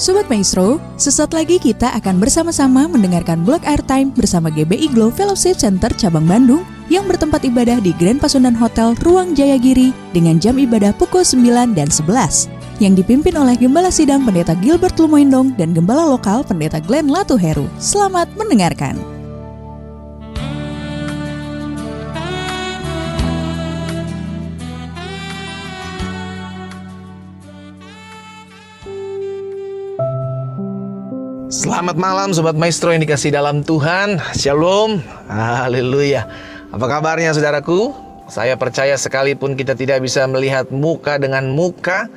Sobat Maestro, sesaat lagi kita akan bersama-sama mendengarkan Block Airtime bersama GBI Glow Fellowship Center Cabang Bandung yang bertempat ibadah di Grand Pasundan Hotel Ruang Jayagiri dengan jam ibadah pukul 9 dan 11 yang dipimpin oleh Gembala Sidang Pendeta Gilbert Lumoindong dan Gembala Lokal Pendeta Glenn Latuheru. Selamat mendengarkan. Selamat malam Sobat Maestro yang dikasih dalam Tuhan. Shalom, haleluya. Apa kabarnya saudaraku? Saya percaya sekalipun kita tidak bisa melihat muka dengan muka,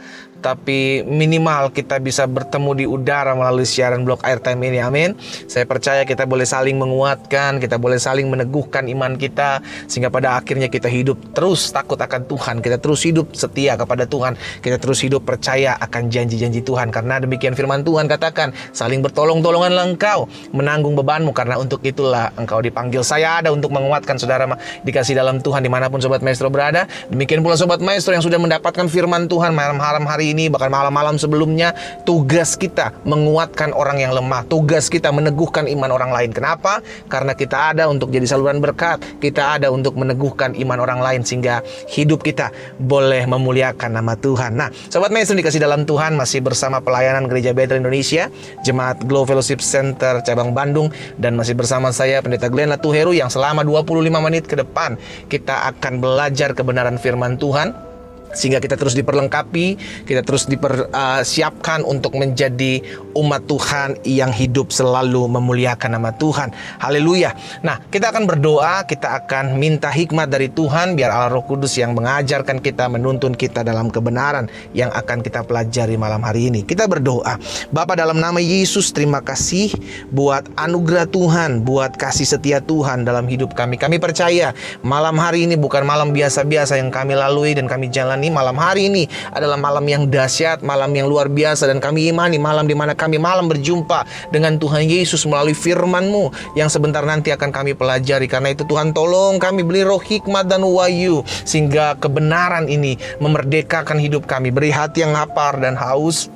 tapi minimal kita bisa bertemu di udara melalui siaran Block Airtime ini, amin. Saya percaya kita boleh saling menguatkan, kita boleh saling meneguhkan iman kita, sehingga pada akhirnya kita hidup terus takut akan Tuhan, kita terus hidup setia kepada Tuhan, kita terus hidup percaya akan janji-janji Tuhan. Karena demikian firman Tuhan katakan, saling bertolong-tolonganlah engkau menanggung bebanmu, karena untuk itulah engkau dipanggil. Saya ada untuk menguatkan saudara dikasih dalam Tuhan dimanapun Sobat Maestro berada. Demikian pula Sobat Maestro yang sudah mendapatkan firman Tuhan malam hari ini, bahkan malam-malam sebelumnya. Tugas kita menguatkan orang yang lemah, tugas kita meneguhkan iman orang lain. Kenapa? Karena kita ada untuk jadi saluran berkat, kita ada untuk meneguhkan iman orang lain, sehingga hidup kita boleh memuliakan nama Tuhan. Nah, Sobat Maestro dikasih dalam Tuhan, masih bersama pelayanan Gereja Bethel Indonesia, Jemaat Glow Fellowship Center Cabang Bandung, dan masih bersama saya Pendeta Glenn Latuheru, yang selama 25 menit ke depan kita akan belajar kebenaran firman Tuhan, sehingga kita terus diperlengkapi, kita terus dipersiapkan untuk menjadi umat Tuhan yang hidup selalu memuliakan nama Tuhan. Haleluya. Nah, kita akan berdoa, kita akan minta hikmat dari Tuhan, biar Allah Roh Kudus yang mengajarkan kita, menuntun kita dalam kebenaran yang akan kita pelajari malam hari ini. Kita berdoa. Bapa, dalam nama Yesus, terima kasih buat anugerah Tuhan, buat kasih setia Tuhan dalam hidup kami. Kami percaya malam hari ini bukan malam biasa-biasa yang kami lalui dan kami jalani. Malam hari ini adalah malam yang dahsyat, malam yang luar biasa, dan kami imani malam di mana kami malam berjumpa dengan Tuhan Yesus melalui firman-Mu yang sebentar nanti akan kami pelajari. Karena itu Tuhan, tolong kami beri roh hikmat dan wahyu, sehingga kebenaran ini memerdekakan hidup kami. Beri hati yang lapar dan haus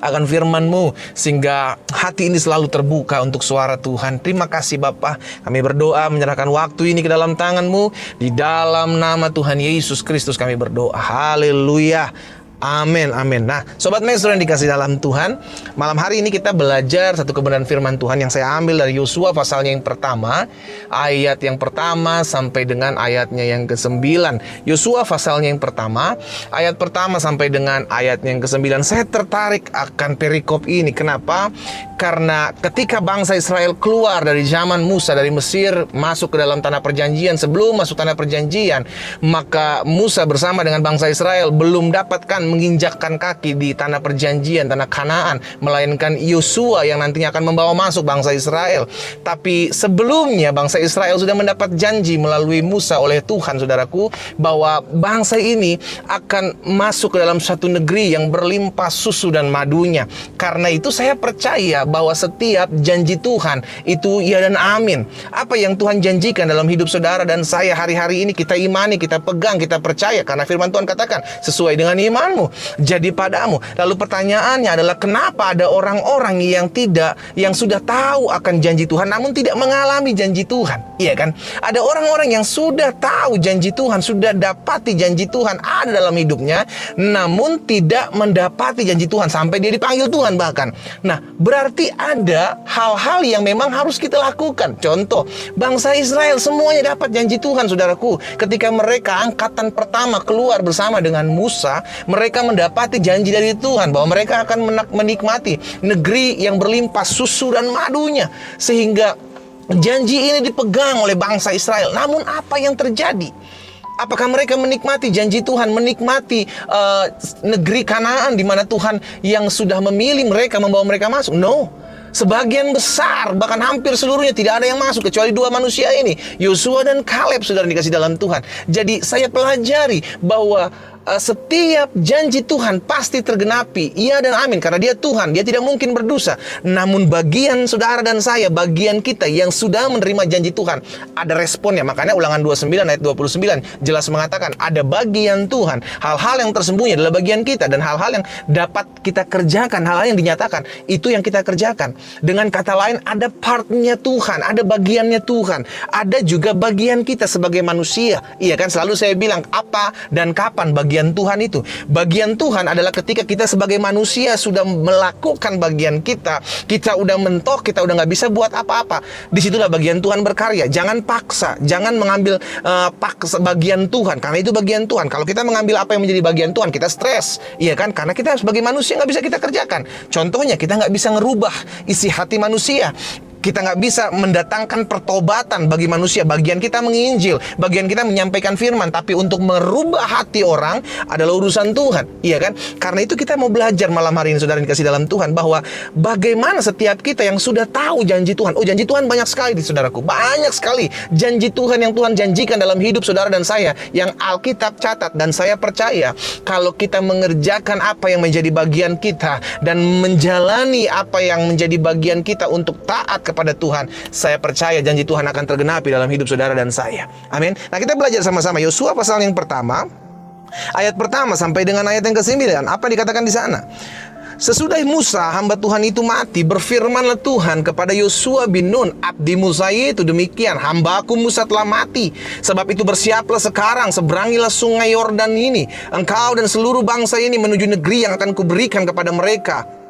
akan firman-Mu, sehingga hati ini selalu terbuka untuk suara Tuhan. Terima kasih Bapa. Kami berdoa menyerahkan waktu ini ke dalam tangan-Mu. Di dalam nama Tuhan Yesus Kristus kami berdoa. Haleluya. Amin, amin. Nah, Sobat Maestro yang dikasih dalam Tuhan, malam hari ini kita belajar satu kebenaran firman Tuhan yang saya ambil dari Yosua pasalnya yang pertama, ayat yang pertama sampai dengan ayatnya yang ke-9. Yosua pasalnya yang pertama, ayat pertama sampai dengan ayatnya yang ke-9. Saya tertarik akan perikop ini. Kenapa? Karena ketika bangsa Israel keluar dari zaman Musa dari Mesir, masuk ke dalam tanah perjanjian, sebelum masuk tanah perjanjian, maka Musa bersama dengan bangsa Israel belum dapatkan menginjakkan kaki di tanah perjanjian, tanah Kanaan, melainkan Yosua yang nantinya akan membawa masuk bangsa Israel. Tapi sebelumnya bangsa Israel sudah mendapat janji melalui Musa oleh Tuhan, saudaraku, bahwa bangsa ini akan masuk ke dalam satu negeri yang berlimpah susu dan madunya. Karena itu saya percaya bahwa setiap janji Tuhan itu ya dan amin. Apa yang Tuhan janjikan dalam hidup saudara dan saya hari-hari ini, kita imani, kita pegang, kita percaya, karena firman Tuhan katakan sesuai dengan imanmu jadi padamu. Lalu pertanyaannya adalah, kenapa ada orang-orang yang sudah tahu akan janji Tuhan namun tidak mengalami janji Tuhan? Iya kan? Ada orang-orang yang sudah tahu janji Tuhan, sudah dapati janji Tuhan ada dalam hidupnya, namun tidak mendapati janji Tuhan sampai dia dipanggil Tuhan bahkan. Nah, berarti ada hal-hal yang memang harus kita lakukan. Contoh, bangsa Israel semuanya dapat janji Tuhan, saudaraku. Ketika mereka angkatan pertama keluar bersama dengan Musa, mereka mendapati janji dari Tuhan bahwa mereka akan menikmati negeri yang berlimpah susu dan madunya, sehingga janji ini dipegang oleh bangsa Israel. Namun apa yang terjadi? Apakah mereka menikmati janji Tuhan, menikmati negeri Kanaan di mana Tuhan yang sudah memilih mereka, membawa mereka masuk? No. Sebagian besar, bahkan hampir seluruhnya tidak ada yang masuk kecuali dua manusia ini, Yosua dan Kaleb, saudara dikasih dalam Tuhan. Jadi saya pelajari bahwa setiap janji Tuhan pasti tergenapi. Iya dan amin, karena dia Tuhan, dia tidak mungkin berdosa. Namun bagian saudara dan saya, bagian kita yang sudah menerima janji Tuhan, ada responnya. Makanya Ulangan 29 ayat 29 jelas mengatakan ada bagian Tuhan. Hal-hal yang tersembunyi adalah bagian kita, dan hal-hal yang dapat kita kerjakan, hal-hal yang dinyatakan, itu yang kita kerjakan. Dengan kata lain, ada partnya Tuhan, ada bagiannya Tuhan, ada juga bagian kita sebagai manusia. Iya kan, selalu saya bilang apa dan kapan bagian Tuhan itu. Bagian Tuhan adalah ketika kita sebagai manusia sudah melakukan bagian kita, kita udah mentok, kita udah nggak bisa buat apa-apa. Disitulah bagian Tuhan berkarya. Jangan paksa, jangan mengambil paksa bagian Tuhan, karena itu bagian Tuhan. Kalau kita mengambil apa yang menjadi bagian Tuhan, kita stres, iya kan? Karena kita sebagai manusia nggak bisa kita kerjakan. Contohnya, kita nggak bisa ngerubah isi hati manusia. Kita nggak bisa mendatangkan pertobatan bagi manusia. Bagian kita menginjil, bagian kita menyampaikan firman. Tapi untuk merubah hati orang adalah urusan Tuhan, iya kan? Karena itu kita mau belajar malam hari ini, saudara dikasih dalam Tuhan, bahwa bagaimana setiap kita yang sudah tahu janji Tuhan. Oh, janji Tuhan banyak sekali di saudaraku, banyak sekali janji Tuhan yang Tuhan janjikan dalam hidup saudara dan saya, yang Alkitab catat. Dan saya percaya kalau kita mengerjakan apa yang menjadi bagian kita dan menjalani apa yang menjadi bagian kita untuk taat kepada Tuhan, saya percaya janji Tuhan akan tergenapi dalam hidup saudara dan saya. Amin. Nah, kita belajar sama-sama Yosua pasal yang pertama, ayat pertama sampai dengan ayat yang ke-9. Apa dikatakan di sana? Sesudah Musa hamba Tuhan itu mati, berfirmanlah Tuhan kepada Yosua bin Nun, abdi Musa itu demikian, hambaku Musa telah mati. Sebab itu bersiaplah sekarang, seberangilah sungai Yordan ini, engkau dan seluruh bangsa ini menuju negeri yang akan kuberikan kepada mereka,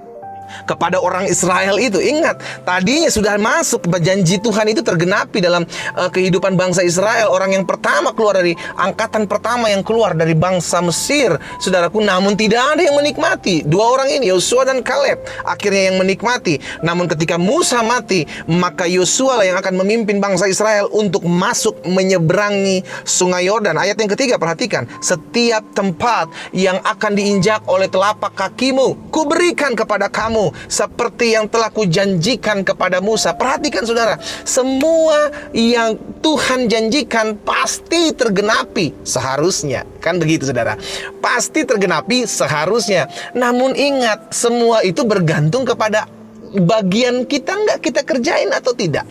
kepada orang Israel itu. Ingat, tadinya sudah masuk janji Tuhan itu tergenapi dalam kehidupan bangsa Israel. Orang yang pertama keluar dari angkatan pertama yang keluar dari bangsa Mesir, saudaraku. Namun tidak ada yang menikmati. Dua orang ini, Yosua dan Kaleb, akhirnya yang menikmati. Namun ketika Musa mati, maka Yosua lah yang akan memimpin bangsa Israel untuk masuk menyeberangi sungai Yordan. Ayat yang ketiga, perhatikan, setiap tempat yang akan diinjak oleh telapak kakimu, kuberikan kepada kamu seperti yang telah kujanjikan kepada Musa. Perhatikan saudara, semua yang Tuhan janjikan pasti tergenapi seharusnya. Kan begitu saudara, pasti tergenapi seharusnya. Namun ingat, semua itu bergantung kepada bagian kita, nggak kita kerjain atau tidak.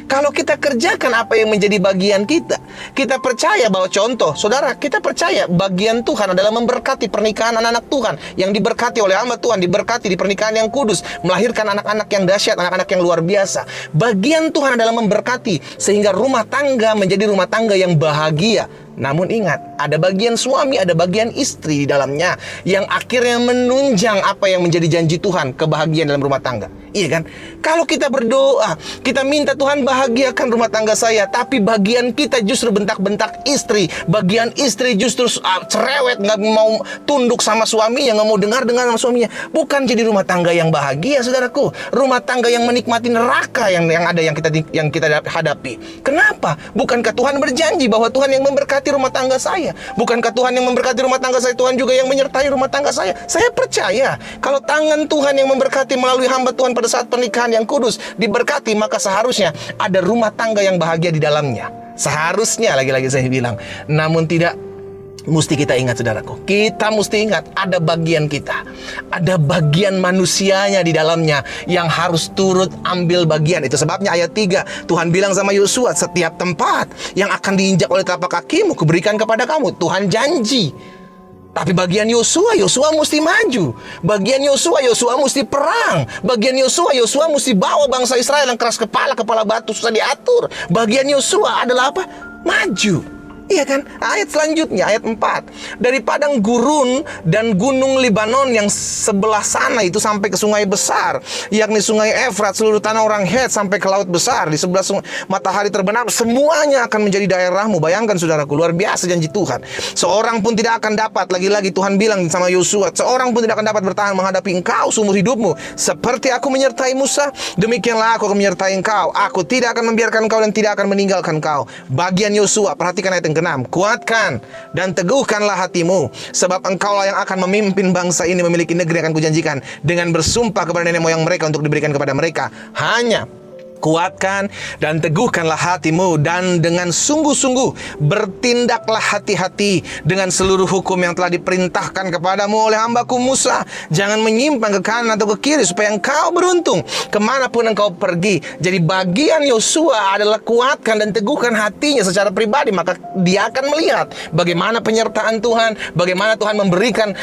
Kalau kita kerjakan apa yang menjadi bagian kita, kita percaya bahwa, contoh, saudara, kita percaya bagian Tuhan adalah memberkati pernikahan anak-anak Tuhan yang diberkati oleh hamba Tuhan, diberkati di pernikahan yang kudus, melahirkan anak-anak yang dahsyat, anak-anak yang luar biasa. Bagian Tuhan adalah memberkati sehingga rumah tangga menjadi rumah tangga yang bahagia. Namun ingat, ada bagian suami, ada bagian istri di dalamnya yang akhirnya menunjang apa yang menjadi janji Tuhan, kebahagiaan dalam rumah tangga. Iya kan? Kalau kita berdoa, kita minta Tuhan bahagiakan rumah tangga saya, tapi bagian kita justru bentak-bentak istri, bagian istri justru cerewet, nggak mau tunduk sama suaminya, nggak mau dengar-dengar sama suaminya, bukan jadi rumah tangga yang bahagia, saudaraku. Rumah tangga yang menikmati neraka yang ada yang kita hadapi. Kenapa? Bukankah Tuhan berjanji bahwa Tuhan yang memberkati rumah tangga saya? Bukankah Tuhan yang memberkati rumah tangga saya, Tuhan juga yang menyertai rumah tangga saya? Saya percaya kalau tangan Tuhan yang memberkati melalui hamba Tuhan pada saat pernikahan yang kudus diberkati, maka seharusnya ada rumah tangga yang bahagia di dalamnya. Seharusnya, lagi-lagi saya bilang. Namun tidak, mesti kita ingat saudaraku, kita mesti ingat ada bagian kita, ada bagian manusianya di dalamnya yang harus turut ambil bagian. Itu sebabnya ayat 3 Tuhan bilang sama Yosua, setiap tempat yang akan diinjak oleh telapak kakimu kuberikan kepada kamu. Tuhan janji. Tapi bagian Yosua mesti maju. Bagian Yosua mesti perang. Bagian Yosua mesti bawa bangsa Israel yang keras kepala batu, susah diatur. Bagian Yosua adalah apa? Maju. Iya kan? Ayat selanjutnya, ayat 4. Dari padang gurun dan gunung Libanon yang sebelah sana itu sampai ke sungai besar, yakni sungai Efrat, seluruh tanah orang Het sampai ke laut besar, di sebelah matahari terbenam, semuanya akan menjadi daerahmu. Bayangkan saudaraku, luar biasa janji Tuhan. Seorang pun tidak akan dapat, lagi-lagi Tuhan bilang sama Yosua, seorang pun tidak akan dapat bertahan menghadapi engkau seumur hidupmu. Seperti aku menyertai Musa, demikianlah aku akan menyertai engkau. Aku tidak akan membiarkan engkau dan tidak akan meninggalkan engkau. Bagian Yosua, perhatikan ayat yang ke-6. Kuatkan dan teguhkanlah hatimu, sebab engkaulah yang akan memimpin bangsa ini memiliki negeri yang akan kujanjikan, dengan bersumpah kepada nenek moyang mereka untuk diberikan kepada mereka. Hanya Kuatkan dan teguhkanlah hatimu, dan dengan sungguh-sungguh bertindaklah hati-hati dengan seluruh hukum yang telah diperintahkan kepadamu oleh hambaku Musa. Jangan menyimpang ke kanan atau ke kiri, supaya engkau beruntung kemanapun engkau pergi. Jadi bagian Yosua adalah kuatkan dan teguhkan hatinya secara pribadi. Maka dia akan melihat bagaimana penyertaan Tuhan, bagaimana Tuhan memberikan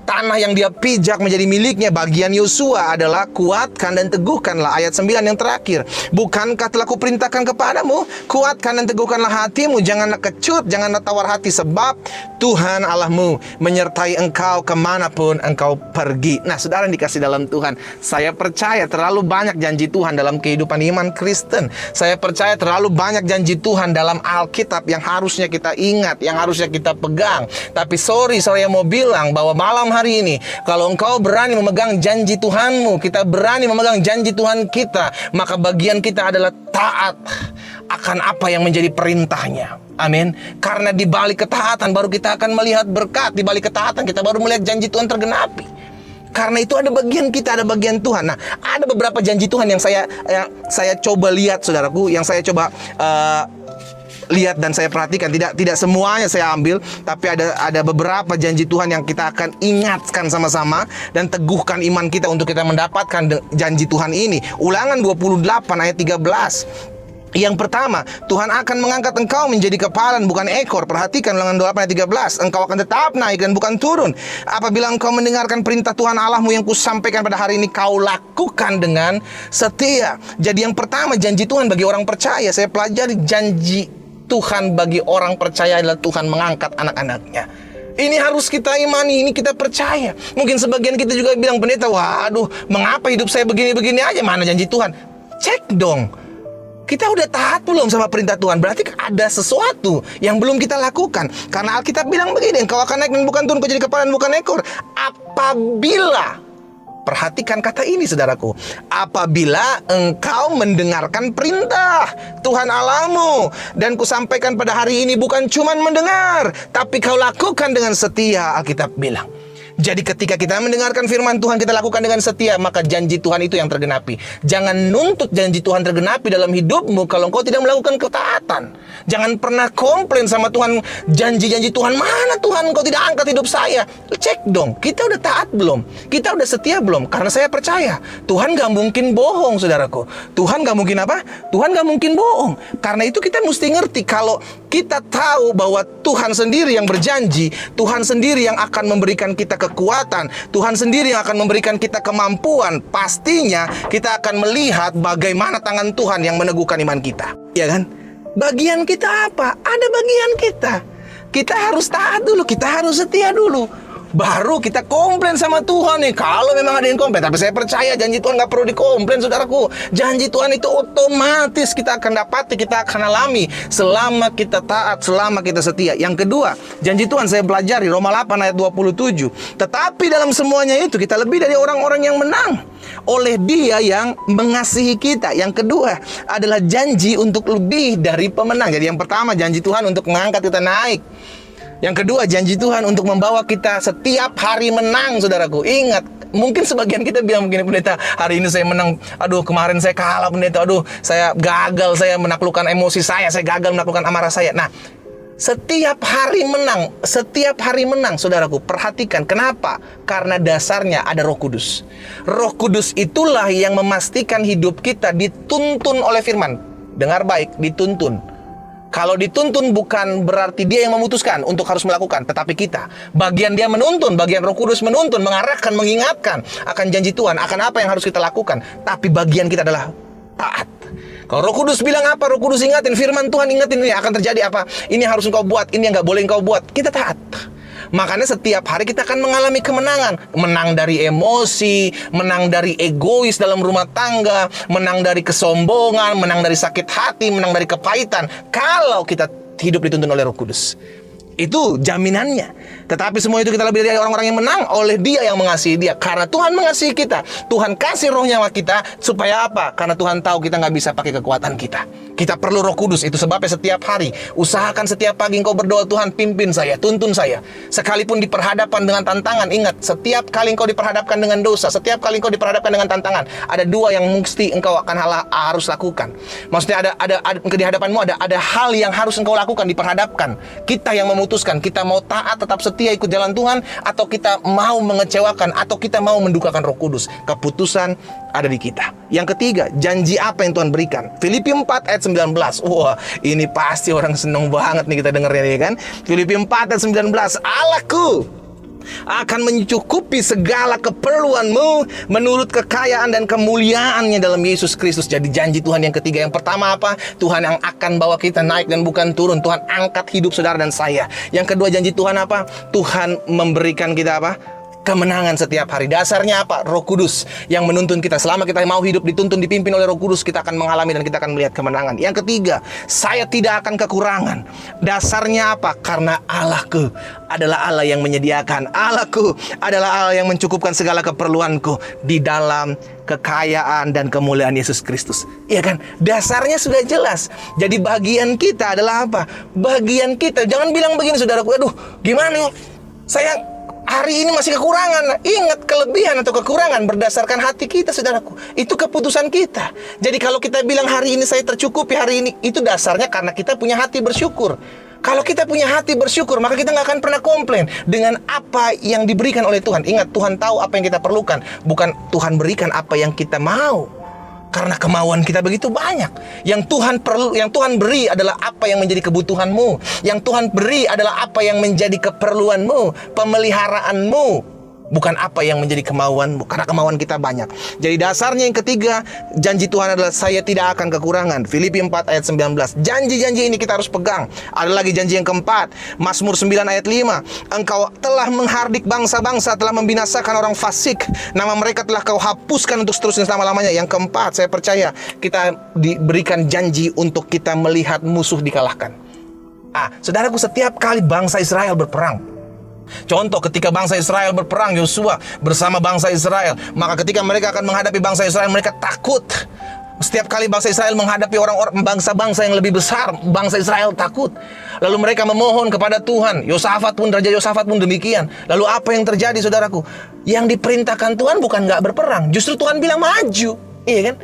tanah yang dia pijak menjadi miliknya. Bagian Yosua adalah kuatkan dan teguhkanlah. Ayat 9 yang terakhir, bukankah telah kuperintahkan kepadamu, kuatkan dan teguhkanlah hatimu, janganlah kecut, janganlah tawar hati, sebab Tuhan Allahmu menyertai engkau kemanapun engkau pergi. Nah, saudara yang dikasih dalam Tuhan, saya percaya terlalu banyak janji Tuhan dalam kehidupan iman Kristen. Saya percaya terlalu banyak janji Tuhan dalam Alkitab yang harusnya kita ingat, yang harusnya kita pegang. Tapi saya mau bilang bahwa malam hari ini, kalau engkau berani memegang janji Tuhanmu, kita berani memegang janji Tuhan kita, maka bagian kita adalah taat akan apa yang menjadi perintahnya. Amin. Karena di balik ketaatan baru kita akan melihat berkat. Di balik ketaatan kita baru melihat janji Tuhan tergenapi. Karena itu ada bagian kita, ada bagian Tuhan. Nah, ada beberapa janji Tuhan yang saya coba lihat, saudaraku, yang saya coba lihat dan saya perhatikan. Tidak semuanya saya ambil, tapi ada beberapa janji Tuhan yang kita akan ingatkan sama-sama dan teguhkan iman kita untuk kita mendapatkan janji Tuhan ini. Ulangan 28 ayat 13. Yang pertama, Tuhan akan mengangkat engkau menjadi kepala bukan ekor. Perhatikan Ulangan 28 ayat 13. Engkau akan tetap naik dan bukan turun. Apabila engkau mendengarkan perintah Tuhan Allahmu yang kusampaikan pada hari ini, kau lakukan dengan setia. Jadi yang pertama, janji Tuhan bagi orang percaya. Saya pelajari janji Tuhan bagi orang percaya adalah Tuhan mengangkat anak-anaknya. Ini harus kita imani, ini kita percaya. Mungkin sebagian kita juga bilang, pendeta, waduh, mengapa hidup saya begini-begini aja? Mana janji Tuhan? Cek dong. Kita udah taat belum sama perintah Tuhan? Berarti ada sesuatu yang belum kita lakukan. Karena Alkitab bilang begini, engkau akan naik dan bukan turun, kau jadi kepala dan bukan ekor. Apabila, perhatikan kata ini saudaraku, apabila engkau mendengarkan perintah Tuhan Allahmu dan kusampaikan pada hari ini, bukan cuma mendengar, tapi kau lakukan dengan setia, Alkitab bilang. Jadi ketika kita mendengarkan firman Tuhan, kita lakukan dengan setia, maka janji Tuhan itu yang tergenapi. Jangan nuntut janji Tuhan tergenapi dalam hidupmu kalau engkau tidak melakukan ketaatan. Jangan pernah komplain sama Tuhan, janji-janji Tuhan, mana Tuhan engkau tidak angkat hidup saya. Cek dong, kita udah taat belum? Kita udah setia belum? Karena saya percaya Tuhan gak mungkin bohong, saudaraku. Tuhan gak mungkin apa? Tuhan gak mungkin bohong. Karena itu kita mesti ngerti, kalau kita tahu bahwa Tuhan sendiri yang berjanji, Tuhan sendiri yang akan memberikan kita kekuatan, Tuhan sendiri yang akan memberikan kita kemampuan, pastinya kita akan melihat bagaimana tangan Tuhan yang meneguhkan iman kita. Ya kan? Bagian kita apa? Ada bagian kita. Kita harus taat dulu, kita harus setia dulu. Baru kita komplain sama Tuhan nih. Kalau memang ada yang komplain, tapi saya percaya janji Tuhan gak perlu dikomplain, saudaraku. Janji Tuhan itu otomatis kita akan dapati, kita akan alami selama kita taat, selama kita setia. Yang kedua, janji Tuhan saya pelajari Roma 8 ayat 27. Tetapi dalam semuanya itu kita lebih dari orang-orang yang menang oleh Dia yang mengasihi kita. Yang kedua adalah janji untuk lebih dari pemenang. Jadi yang pertama, janji Tuhan untuk mengangkat kita naik. Yang kedua, janji Tuhan untuk membawa kita setiap hari menang, saudaraku. Ingat, mungkin sebagian kita bilang begini, pendeta, hari ini saya menang. Aduh, kemarin saya kalah, pendeta. Aduh, saya gagal, saya menaklukkan emosi saya gagal menaklukkan amarah saya. Nah, setiap hari menang, saudaraku. Perhatikan, kenapa? Karena dasarnya ada Roh Kudus. Roh Kudus itulah yang memastikan hidup kita dituntun oleh firman. Dengar baik, dituntun. Kalau dituntun bukan berarti Dia yang memutuskan untuk harus melakukan, tetapi kita. Bagian Dia menuntun, bagian Roh Kudus menuntun, mengarahkan, mengingatkan akan janji Tuhan, akan apa yang harus kita lakukan. Tapi bagian kita adalah taat. Kalau Roh Kudus bilang apa, Roh Kudus ingatin, firman Tuhan ingatin, ini akan terjadi apa, ini harus engkau buat, ini yang gak boleh engkau buat, kita taat. Makanya setiap hari kita akan mengalami kemenangan. Menang dari emosi, menang dari egois dalam rumah tangga, menang dari kesombongan, menang dari sakit hati, menang dari kepahitan. Kalau kita hidup dituntun oleh Roh Kudus, itu jaminannya. Tetapi semua itu kita lebih dari orang-orang yang menang oleh Dia yang mengasihi Dia. Karena Tuhan mengasihi kita, Tuhan kasih rohnya sama kita. Supaya apa? Karena Tuhan tahu kita gak bisa pakai kekuatan kita. Kita perlu Roh Kudus. Itu sebabnya setiap hari, usahakan setiap pagi engkau berdoa, Tuhan pimpin saya, tuntun saya. Sekalipun diperhadapkan dengan tantangan, ingat, setiap kali engkau diperhadapkan dengan dosa, setiap kali engkau diperhadapkan dengan tantangan, ada dua yang mesti engkau akan harus lakukan. Maksudnya ada di hadapanmu ada hal yang harus engkau lakukan, diperhadapkan. Kita yang memutuskan, kita mau taat tetap setia ikut jalan Tuhan, atau kita mau mengecewakan, atau kita mau mendukakan Roh Kudus. Keputusan ada di kita. Yang ketiga, janji apa yang Tuhan berikan? Filipi 4 ayat 19. Wah, ini pasti orang senang banget nih kita dengarnya, ya kan? Filipi 4 ayat 19. Allahku akan mencukupi segala keperluanmu menurut kekayaan dan kemuliaannya dalam Yesus Kristus. Jadi janji Tuhan yang ketiga. Yang pertama apa? Tuhan yang akan bawa kita naik dan bukan turun. Tuhan angkat hidup saudara dan saya. Yang kedua, janji Tuhan apa? Tuhan memberikan kita apa? Kemenangan setiap hari. Dasarnya apa? Roh Kudus yang menuntun kita. Selama kita mau hidup dituntun, dipimpin oleh Roh Kudus, kita akan mengalami dan kita akan melihat kemenangan. Yang ketiga, saya tidak akan kekurangan. Dasarnya apa? Karena Allahku adalah Allah yang menyediakan. Allahku adalah Allah yang mencukupkan segala keperluanku di dalam kekayaan dan kemuliaan Yesus Kristus. Iya kan? Dasarnya sudah jelas. Jadi bagian kita adalah apa? Bagian kita. Jangan bilang begini saudaraku, aduh gimana nih? Saya hari ini masih kekurangan. Ingat, kelebihan atau kekurangan berdasarkan hati kita, saudaraku. Itu keputusan kita. Jadi kalau kita bilang hari ini saya tercukupi, hari ini, itu dasarnya karena kita punya hati bersyukur. Kalau kita punya hati bersyukur, maka kita nggak akan pernah komplain dengan apa yang diberikan oleh Tuhan. Ingat, Tuhan tahu apa yang kita perlukan, bukan Tuhan berikan apa yang kita mau. Karena kemauan kita begitu banyak. Yang Tuhan beri adalah apa yang menjadi kebutuhanmu. Yang Tuhan beri adalah apa yang menjadi keperluanmu, pemeliharaanmu, bukan apa yang menjadi kemauanmu. Karena kemauan kita banyak. Jadi dasarnya yang ketiga, janji Tuhan adalah saya tidak akan kekurangan. Filipi 4 ayat 19. Janji-janji ini kita harus pegang. Ada lagi janji yang keempat, Mazmur 9 ayat 5. Engkau telah menghardik bangsa-bangsa, telah membinasakan orang fasik. Nama mereka telah kau hapuskan untuk seterusnya selama-lamanya. Yang keempat, saya percaya kita diberikan janji untuk kita melihat musuh dikalahkan. Saudaraku, setiap kali bangsa Israel berperang, contoh ketika bangsa Israel berperang, Yosua bersama bangsa Israel, maka ketika mereka akan menghadapi bangsa Israel, mereka takut. Setiap kali bangsa Israel menghadapi orang-orang bangsa-bangsa yang lebih besar, bangsa Israel takut. Lalu mereka memohon kepada Tuhan. Raja Yosafat pun demikian. Lalu apa yang terjadi, saudaraku? Yang diperintahkan Tuhan bukan nggak berperang, justru Tuhan bilang maju, iya kan?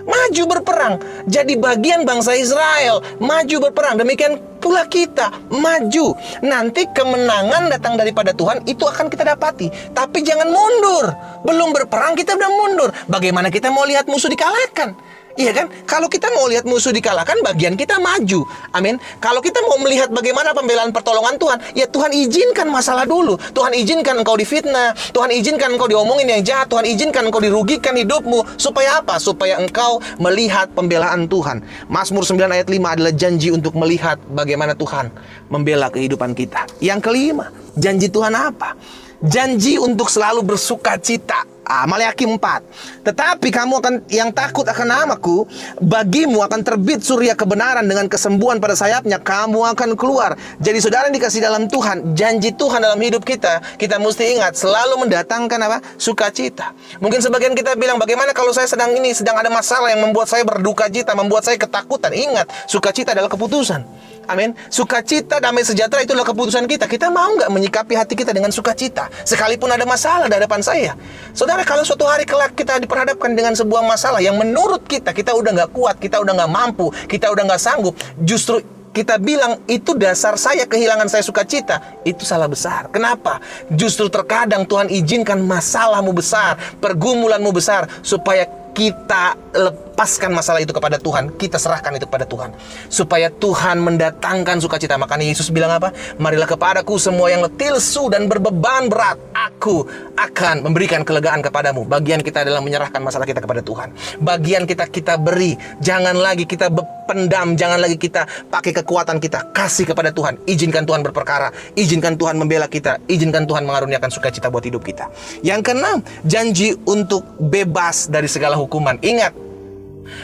Maju berperang. Jadi bagian bangsa Israel maju berperang. Demikian pula kita maju. Nanti kemenangan datang daripada Tuhan, itu akan kita dapati. Tapi jangan mundur. Belum berperang kita udah mundur. Bagaimana kita mau lihat musuh dikalahkan? Iya kan? Kalau kita mau lihat musuh dikalahkan, bagian kita maju. Amin. Kalau kita mau melihat bagaimana pembelaan pertolongan Tuhan, ya Tuhan izinkan masalah dulu. Tuhan izinkan engkau difitnah. Tuhan izinkan engkau diomongin yang jahat. Tuhan izinkan engkau dirugikan hidupmu. Supaya apa? Supaya engkau melihat pembelaan Tuhan. Mazmur 9 ayat 5 adalah janji untuk melihat bagaimana Tuhan membela kehidupan kita. Yang kelima, janji Tuhan apa? Janji untuk selalu bersuka cita. Maleakhi 4. Tetapi kamu akan yang takut akan namaku, bagimu akan terbit surya kebenaran, dengan kesembuhan pada sayapnya kamu akan keluar. Jadi saudara yang dikasih dalam Tuhan, janji Tuhan dalam hidup kita, kita mesti ingat selalu mendatangkan apa? Sukacita. Mungkin sebagian kita bilang, bagaimana kalau saya sedang ada masalah yang membuat saya berduka cita, membuat saya ketakutan. Ingat, sukacita adalah keputusan. Amin. Sukacita, damai sejahtera, itulah keputusan kita. Kita mau nggak menyikapi hati kita dengan sukacita, sekalipun ada masalah di hadapan saya? Saudara, kalau suatu hari kelak kita diperhadapkan dengan sebuah masalah yang menurut kita udah nggak kuat, kita udah nggak mampu, kita udah nggak sanggup, justru kita bilang itu dasar saya kehilangan saya sukacita, itu salah besar. Kenapa? Justru terkadang Tuhan izinkan masalahmu besar, pergumulanmu besar, supaya kita lepaskan masalah itu kepada Tuhan, kita serahkan itu kepada Tuhan, supaya Tuhan mendatangkan sukacita. Makanya Yesus bilang apa? Marilah kepadaku semua yang letih, lesu, dan berbeban berat, aku akan memberikan kelegaan kepadamu. Bagian kita adalah menyerahkan masalah kita kepada Tuhan. Bagian kita beri. Jangan lagi kita pendam, jangan lagi kita pakai kekuatan kita. Kasih kepada Tuhan. Izinkan Tuhan berperkara, izinkan Tuhan membela kita, izinkan Tuhan mengaruniakan sukacita buat hidup kita. Yang keenam, janji untuk bebas dari segala hukuman. Ingat,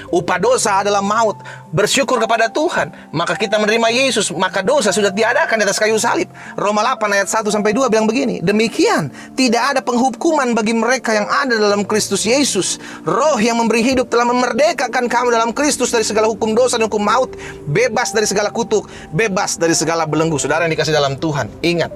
Upah dosa adalah maut. Bersyukur kepada Tuhan, maka kita menerima Yesus, maka dosa sudah tiadakan di atas kayu salib. Roma 8 ayat 1-2 bilang begini, demikian tidak ada penghukuman bagi mereka yang ada dalam Kristus Yesus. Roh yang memberi hidup telah memerdekakan kamu dalam Kristus dari segala hukum dosa dan hukum maut, bebas dari segala kutuk, bebas dari segala belenggu. Saudara yang dikasih dalam Tuhan, ingat,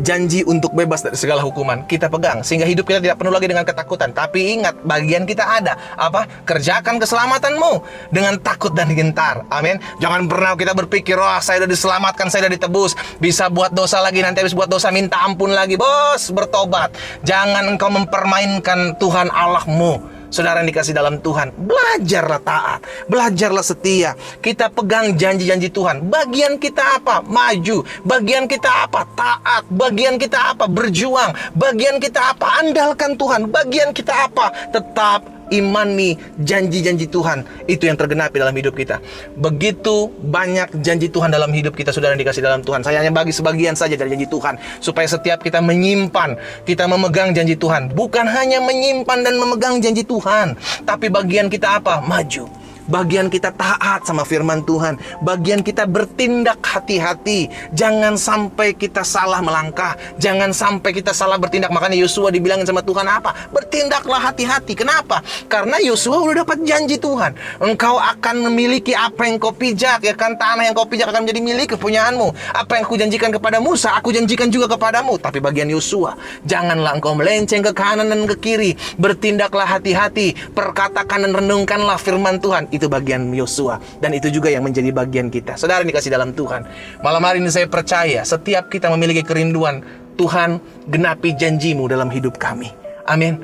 janji untuk bebas dari segala hukuman kita pegang, sehingga hidup kita tidak penuh lagi dengan ketakutan. Tapi ingat, bagian kita ada apa? Kerjakan keselamatanmu dengan takut dan gentar. Amin. Jangan pernah kita berpikir, oh saya sudah diselamatkan, saya sudah ditebus, bisa buat dosa lagi, nanti habis buat dosa minta ampun lagi. Bos, bertobat. Jangan engkau mempermainkan Tuhan Allahmu. Saudara yang dikasih dalam Tuhan, belajarlah taat, belajarlah setia. Kita pegang janji-janji Tuhan. Bagian kita apa? Maju. Bagian kita apa? Taat. Bagian kita apa? Berjuang. Bagian kita apa? Andalkan Tuhan. Bagian kita apa? Tetap imani janji-janji Tuhan. Itu yang tergenapi dalam hidup kita. Begitu banyak janji Tuhan dalam hidup kita, saudara yang dikasih dalam Tuhan. Saya hanya bagi sebagian saja dari janji Tuhan, supaya setiap kita menyimpan, kita memegang janji Tuhan. Bukan hanya menyimpan dan memegang janji Tuhan, tapi bagian kita apa? Maju. Bagian kita taat sama firman Tuhan. Bagian kita bertindak hati-hati. Jangan sampai kita salah melangkah. Jangan sampai kita salah bertindak. Makanya Yosua dibilangin sama Tuhan apa? Bertindaklah hati-hati. Kenapa? Karena Yosua udah dapat janji Tuhan. Engkau akan memiliki apa yang kau pijak, ya kan? Tanah yang kau pijak akan menjadi milik kepunyaanmu. Apa yang aku janjikan kepada Musa, aku janjikan juga kepadamu. Tapi bagian Yosua, janganlah engkau melenceng ke kanan dan ke kiri. Bertindaklah hati-hati. Perkatakan dan renungkanlah firman Tuhan. Itu bagian Yosua, dan itu juga yang menjadi bagian kita. Saudara yang dikasih dalam Tuhan, malam hari ini saya percaya setiap kita memiliki kerinduan, Tuhan genapi janjimu dalam hidup kami. Amin.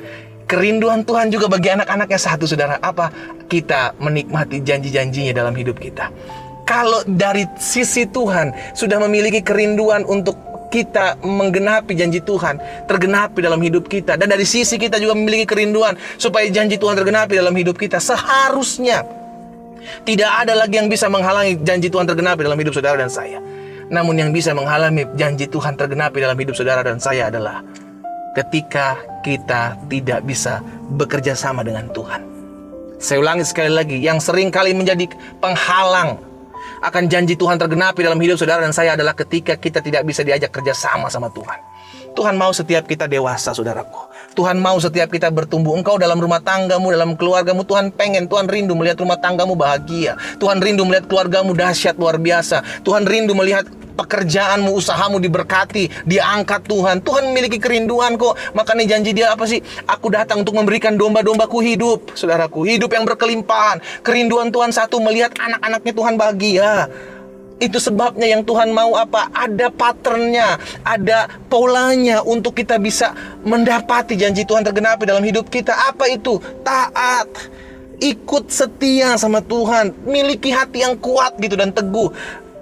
Kerinduan Tuhan juga bagi anak-anaknya satu, saudara. Apa? Kita menikmati janji-janjinya dalam hidup kita. Kalau dari sisi Tuhan sudah memiliki kerinduan untuk kita menggenapi janji Tuhan, tergenapi dalam hidup kita, dan dari sisi kita juga memiliki kerinduan supaya janji Tuhan tergenapi dalam hidup kita, seharusnya tidak ada lagi yang bisa menghalangi janji Tuhan tergenapi dalam hidup saudara dan saya. Namun yang bisa menghalangi janji Tuhan tergenapi dalam hidup saudara dan saya adalah ketika kita tidak bisa bekerja sama dengan Tuhan. Saya ulangi sekali lagi, yang sering kali menjadi penghalang akan janji Tuhan tergenapi dalam hidup saudara dan saya adalah ketika kita tidak bisa diajak kerja sama Tuhan. Tuhan mau setiap kita dewasa, saudaraku. Tuhan mau setiap kita bertumbuh. Engkau dalam rumah tanggamu, dalam keluargamu, Tuhan pengen, Tuhan rindu melihat rumah tanggamu bahagia. Tuhan rindu melihat keluargamu dahsyat luar biasa. Tuhan rindu melihat pekerjaanmu, usahamu diberkati, diangkat Tuhan. Tuhan memiliki kerinduan kok. Makanya janji dia apa sih? Aku datang untuk memberikan domba-dombaku hidup, saudaraku. Hidup yang berkelimpahan. Kerinduan Tuhan satu, melihat anak-anaknya Tuhan bahagia. Itu sebabnya yang Tuhan mau apa? Ada patternnya, ada polanya untuk kita bisa mendapati janji Tuhan tergenapi dalam hidup kita. Apa itu? Taat, ikut setia sama Tuhan, miliki hati yang kuat gitu dan teguh.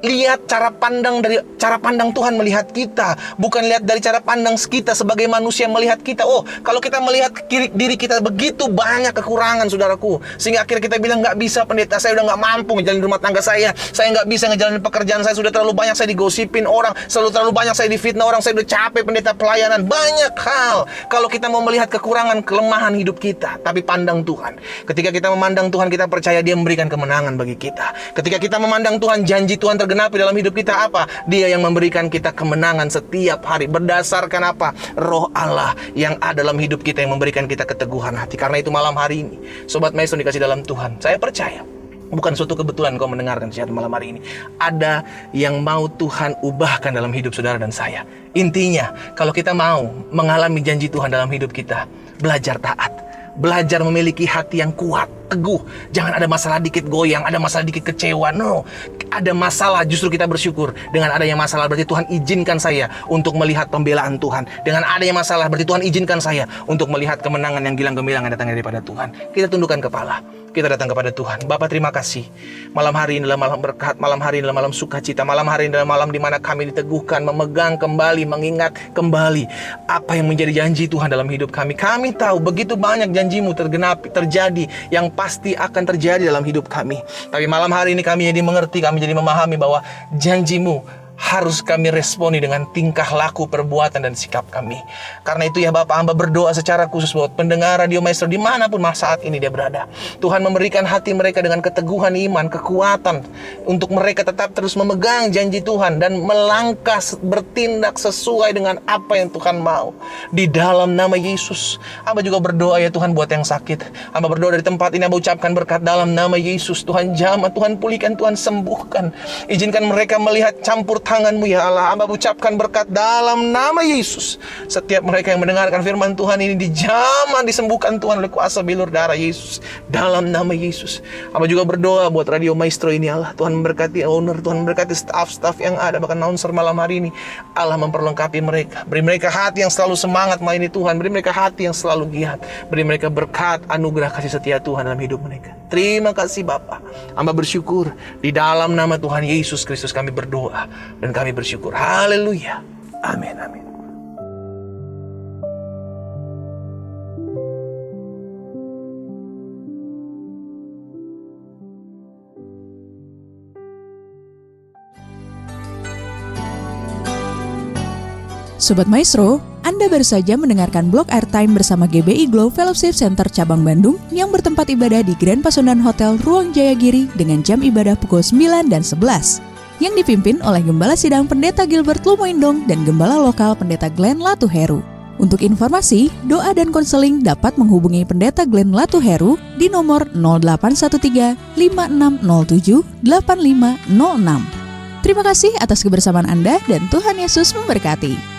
Lihat cara pandang Tuhan melihat kita, bukan lihat dari cara pandang kita sebagai manusia melihat kita. Oh, kalau kita melihat diri kita begitu banyak kekurangan, saudaraku, sehingga akhirnya kita bilang nggak bisa, pendeta, saya udah nggak mampu ngejalanin rumah tangga saya nggak bisa ngejalanin pekerjaan saya, sudah terlalu banyak saya digosipin orang, terlalu banyak saya difitnah orang, saya udah capek pendeta pelayanan. Banyak hal kalau kita mau melihat kekurangan, kelemahan hidup kita, tapi pandang Tuhan. Ketika kita memandang Tuhan, kita percaya Dia memberikan kemenangan bagi kita. Ketika kita memandang Tuhan, janji Tuhan tergenapi dalam hidup kita apa? Dia yang memberikan kita kemenangan setiap hari. Berdasarkan apa? Roh Allah yang ada dalam hidup kita yang memberikan kita keteguhan hati. Karena itu malam hari ini, Sobat Maestro dikasih dalam Tuhan, saya percaya bukan suatu kebetulan kau mendengarkan siaran malam hari ini. Ada yang mau Tuhan ubahkan dalam hidup saudara dan saya. Intinya, kalau kita mau mengalami janji Tuhan dalam hidup kita, belajar taat, belajar memiliki hati yang kuat, teguh. Jangan ada masalah dikit goyang, ada masalah dikit kecewa. No, ada masalah justru kita bersyukur. Dengan adanya masalah berarti Tuhan izinkan saya untuk melihat pembelaan Tuhan. Dengan adanya masalah berarti Tuhan izinkan saya untuk melihat kemenangan yang gilang gemilang yang datang daripada Tuhan. Kita tundukkan kepala, kita datang kepada Tuhan. Bapa, terima kasih. Malam hari ini adalah malam berkat, malam hari ini adalah malam sukacita, malam hari ini adalah malam di mana kami diteguhkan, memegang kembali, mengingat kembali apa yang menjadi janji Tuhan dalam hidup kami. Kami tahu begitu banyak janjimu tergenapi, terjadi, yang pasti akan terjadi dalam hidup kami. Tapi malam hari ini kami jadi mengerti, kami jadi memahami bahwa janjimu harus kami responi dengan tingkah laku, perbuatan, dan sikap kami. Karena itu ya Bapak, hamba berdoa secara khusus buat pendengar Radio Maestro dimanapun saat ini dia berada. Tuhan memberikan hati mereka dengan keteguhan iman, kekuatan, untuk mereka tetap terus memegang janji Tuhan dan melangkah bertindak sesuai dengan apa yang Tuhan mau. Di dalam nama Yesus, hamba juga berdoa ya Tuhan buat yang sakit. Hamba berdoa dari tempat ini, hamba ucapkan berkat dalam nama Yesus. Tuhan jamah, Tuhan pulihkan, Tuhan sembuhkan. Izinkan mereka melihat campur tangan-Mu ya Allah. Hamba ucapkan berkat dalam nama Yesus. Setiap mereka yang mendengarkan firman Tuhan ini dijamah, disembuhkan Tuhan oleh kuasa bilur darah Yesus. Dalam nama Yesus. Hamba juga berdoa buat Radio Maestro ini Allah. Tuhan memberkati owner, Tuhan memberkati staff-staff yang ada, bahkan announcer malam hari ini. Allah memperlengkapi mereka. Beri mereka hati yang selalu semangat melayani Tuhan. Beri mereka hati yang selalu giat. Beri mereka berkat, anugerah, kasih setia Tuhan dalam hidup mereka. Terima kasih Bapa. Hamba bersyukur. Di dalam nama Tuhan Yesus Kristus kami berdoa dan kami bersyukur. Haleluya. Amin, amin. Sobat Maestro, Anda baru saja mendengarkan blog Airtime bersama GBI Glow Fellowship Center Cabang Bandung yang bertempat ibadah di Grand Pasundan Hotel Ruang Jayagiri dengan jam ibadah pukul 9 dan 11. Yang dipimpin oleh Gembala Sidang Pendeta Gilbert Lumoindong dan Gembala Lokal Pendeta Glenn Latuheru. Untuk informasi, doa dan konseling dapat menghubungi Pendeta Glenn Latuheru di nomor 0813 5607 8506. Terima kasih atas kebersamaan Anda dan Tuhan Yesus memberkati.